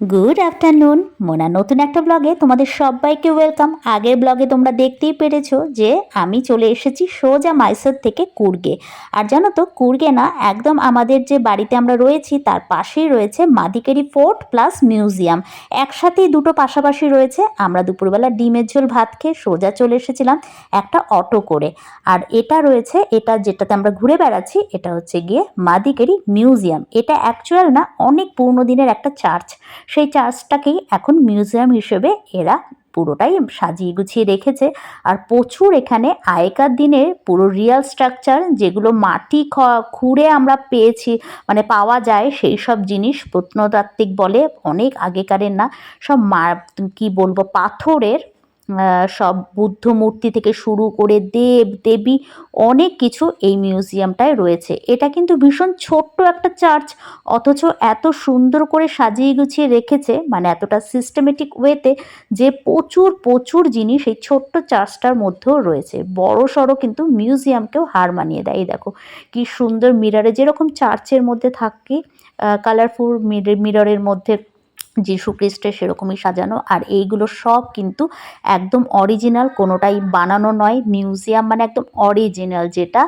Good afternoon. Mona নতুন একটা ব্লগে তোমাদের সবাইকে ওয়েলকাম। আগের ব্লগে তোমরা দেখতেই পেরেছো যে আমি চলে এসেছি সোজা মাইসোর থেকে কুর্গে। আর জানো তো, কুর্গে না, একদম আমাদের যে বাড়িতে আমরা রয়েছি তার পাশেই রয়েছে মাদিকেরি ফোর্ট প্লাস মিউজিয়াম। একসাথেই দুটো পাশাপাশি রয়েছে। আমরা দুপুরবেলা ডিমের ঝোল ভাত খেয়ে সোজা চলে এসেছিলাম একটা অটো করে। আর এটা রয়েছে, এটা যেটাতে আমরা ঘুরে বেড়াচ্ছি, এটা হচ্ছে গিয়ে মাদিকেরি মিউজিয়াম। এটা অ্যাকচুয়াল না, অনেক পুরনো দিনের একটা চার্চ। সেই চার্চটাকেই এখন মিউজিয়াম হিসেবে এরা পুরোটাই সাজিয়ে গুছিয়ে রেখেছে। আর প্রচুর এখানে আগেকার দিনের পুরো রিয়াল স্ট্রাকচার, যেগুলো মাটি খুঁড়ে আমরা পেয়েছি, মানে পাওয়া যায়, সেই সব জিনিস প্রত্নতাত্ত্বিক বলে, অনেক আগেকারের না, সব কি বলবো, পাথরের সব বুদ্ধ মূর্তি থেকে শুরু করে দেব দেবী অনেক কিছু এই মিউজিয়ামটায় রয়েছে। এটা কিন্তু ভীষণ ছোট্ট একটা চার্চ, অথচ এত সুন্দর করে সাজিয়ে গুছিয়ে রেখেছে, মানে এতটা সিস্টেমেটিক ওয়েতে, যে প্রচুর প্রচুর জিনিস এই ছোট্ট চার্চটার মধ্যেও রয়েছে। বড় সড়ো কিন্তু মিউজিয়ামকেও হার মানিয়ে দেয়। দেখো কি সুন্দর মিররে, যেরকম চার্চের মধ্যে থাকে কালারফুল মিররের মধ্যে যীশু খ্রিস্টের, সেরকমই সাজানো। আর এইগুলো সব কিন্তু একদম অরিজিনাল, কোনোটাই বানানো নয়। মিউজিয়াম মানে একদম অরিজিনাল, যেটা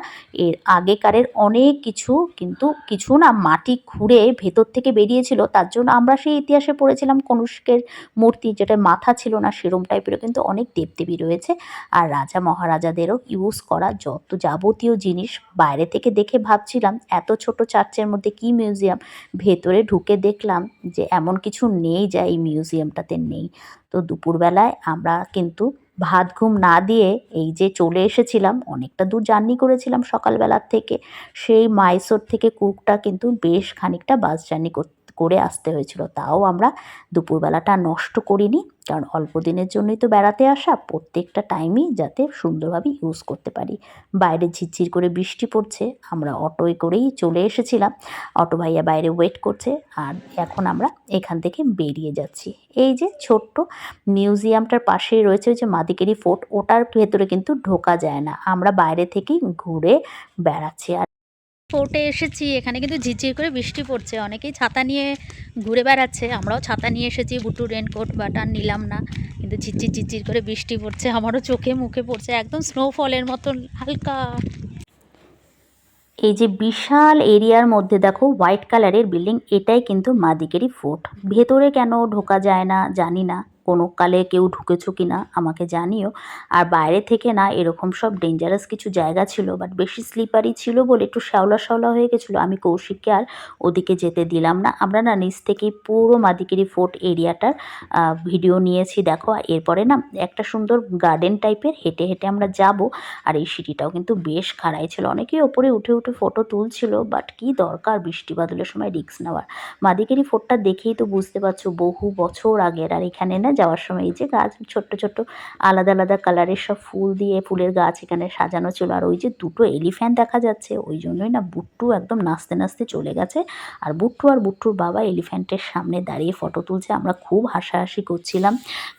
এর আগেকারের অনেক কিছু, কিন্তু কিছু না মাটি খুঁড়ে ভেতর থেকে বেরিয়েছিল। তার জন্য আমরা সেই ইতিহাসে পড়েছিলাম কনুষ্কের মূর্তি, যেটা মাথা ছিল না, সেরম টাইপেরও কিন্তু অনেক দেবদেবী রয়েছে। আর রাজা মহারাজাদেরও ইউজ করা যত যাবতীয় জিনিস, বাইরে থেকে দেখে ভাবছিলাম এত ছোট চার্চের মধ্যে কি মিউজিয়াম, ভেতরে ঢুকে দেখলাম যে এমন কিছু নেই যা এই মিউজিয়ামটাতে নেই। তো দুপুরবেলায় আমরা কিন্তু ভাত ঘুম না দিয়ে এই যে চলে এসেছিলাম, অনেকটা দূর জার্নি করেছিলাম সকালবেলার থেকে। সেই মাইসোর থেকে কুর্গটা কিন্তু বেশ খানিকটা বাস জার্নি করে আসতে হয়েছিল। তাও আমরা দুপুরবেলাটা নষ্ট করিনি, কারণ অল্প দিনের জন্যই তো বেড়াতে আসা, প্রত্যেকটা টাইমই যাতে সুন্দরভাবে ইউজ করতে পারি। বাইরে ঝিরঝির করে বৃষ্টি পড়ছে, আমরা অটোয় করেই চলে এসেছিলাম। অটো ভাইয়া বাইরে ওয়েট করছে, আর এখন আমরা এখান থেকে বেরিয়ে যাচ্ছি। এই যে ছোট্ট মিউজিয়ামটার পাশেই রয়েছে ওই যে মাদিকেরি ফোর্ট, ওটার ভেতরে কিন্তু ঢোকা যায় না, আমরা বাইরে থেকেই ঘুরে বেড়াচ্ছি। আর ফোর্টে এসেছি, এখানে কিন্তু ঝিরঝির করে বৃষ্টি পড়ছে, অনেকেই ছাতা নিয়ে ঘুরে বেড়াচ্ছে, আমরাও ছাতা নিয়ে এসেছি, বুটু রেনকোট বাট আর নিলাম না, কিন্তু ঝিরঝির ঝিরঝির করে বৃষ্টি পড়ছে, আমারও চোখে মুখে পড়ছে, একদম স্নোফলের মতন হালকা। এই যে বিশাল এরিয়ার মধ্যে দেখো হোয়াইট কালারের বিল্ডিং, এটাই কিন্তু মাদিকেরি ফোর্ট। ভেতরে কেন ঢোকা যায় না জানি না, কোনো কালে কেউ ঢুকেছো কি না আমাকে জানিও। আর বাইরে থেকে না এরকম সব ডেঞ্জারাস কিছু জায়গা ছিল, বাট বেশি স্লিপারি ছিল বলে একটু শ্যাওলা শ্যাওলা হয়ে গেছিলো। আমি কৌশিককে আর ওদিকে যেতে দিলাম না। আমরা না নিচ থেকেই পুরো মাদিকেরি ফোর্ট এরিয়াটার ভিডিও নিয়েছি। দেখো এরপরে না একটা সুন্দর গার্ডেন টাইপের হেঁটে হেঁটে আমরা যাব। আর এই সিঁড়িটাও কিন্তু বেশ খাড়াই ছিল, অনেকেই ওপরে উঠে উঠে ফটো তুলছিল, বাট কি দরকার বৃষ্টি বাদলের সময় রিস্ক নেওয়ার। মাদিকেরি ফোর্টটা দেখেই তো বুঝতে পারছো বহু বছর আগের। আর এখানে না যাওয়ার সময় এই যে গাছ, ছোট্ট ছোট্ট আলাদা আলাদা কালারের সব ফুল দিয়ে, ফুলের গাছ এখানে সাজানো ছিল। আর ওই যে দুটো এলিফ্যান্ট দেখা যাচ্ছে, ওই জন্যই না বুট্টু একদম নাচতে নাচতে চলে গেছে। আর বুট্টু আর বুট্টুর বাবা এলিফ্যান্টের সামনে দাঁড়িয়ে ফটো তুলছে, আমরা খুব হাসাহাসি করছিলাম।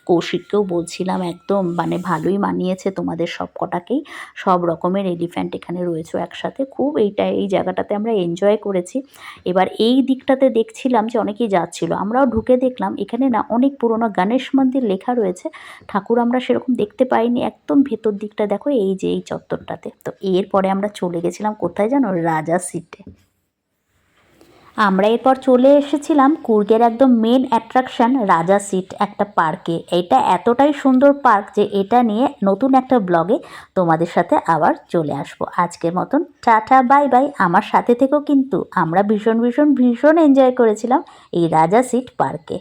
কৌশিককেও বলছিলাম একদম মানে ভালোই মানিয়েছে তোমাদের সব কটাকেই, সব রকমের এলিফ্যান্ট এখানে রয়েছে একসাথে। খুব এই জায়গাটাতে আমরা এনজয় করেছি। এবার এই দিকটাতে দেখছিলাম যে অনেকেই যাচ্ছিল, আমরাও ঢুকে দেখলাম এখানে না অনেক পুরোনো গণেশ মন্দির লেখা রয়েছে। ঠাকুর আমরা সেরকম দেখতে পাইনি, একদম ভেতর দিকটা দেখো, এই যে এই চত্বরটাতে। তো এরপরে আমরা চলে গেছিলাম কোথায় জানো, রাজা সিটে। আমরা এরপর চলে এসেছিলাম কুর্গের একদম মেন অ্যাট্রাকশান রাজা সিট একটা পার্কে। এটা এতটাই সুন্দর পার্ক যে এটা নিয়ে নতুন একটা ব্লগে তোমাদের সাথে আবার চলে আসবো। আজকের মতন টাটা বাই বাই। আমার সাথে থেকেও কিন্তু আমরা ভীষণ ভীষণ ভীষণ এনজয় করেছিলাম এই রাজা সিট পার্কে।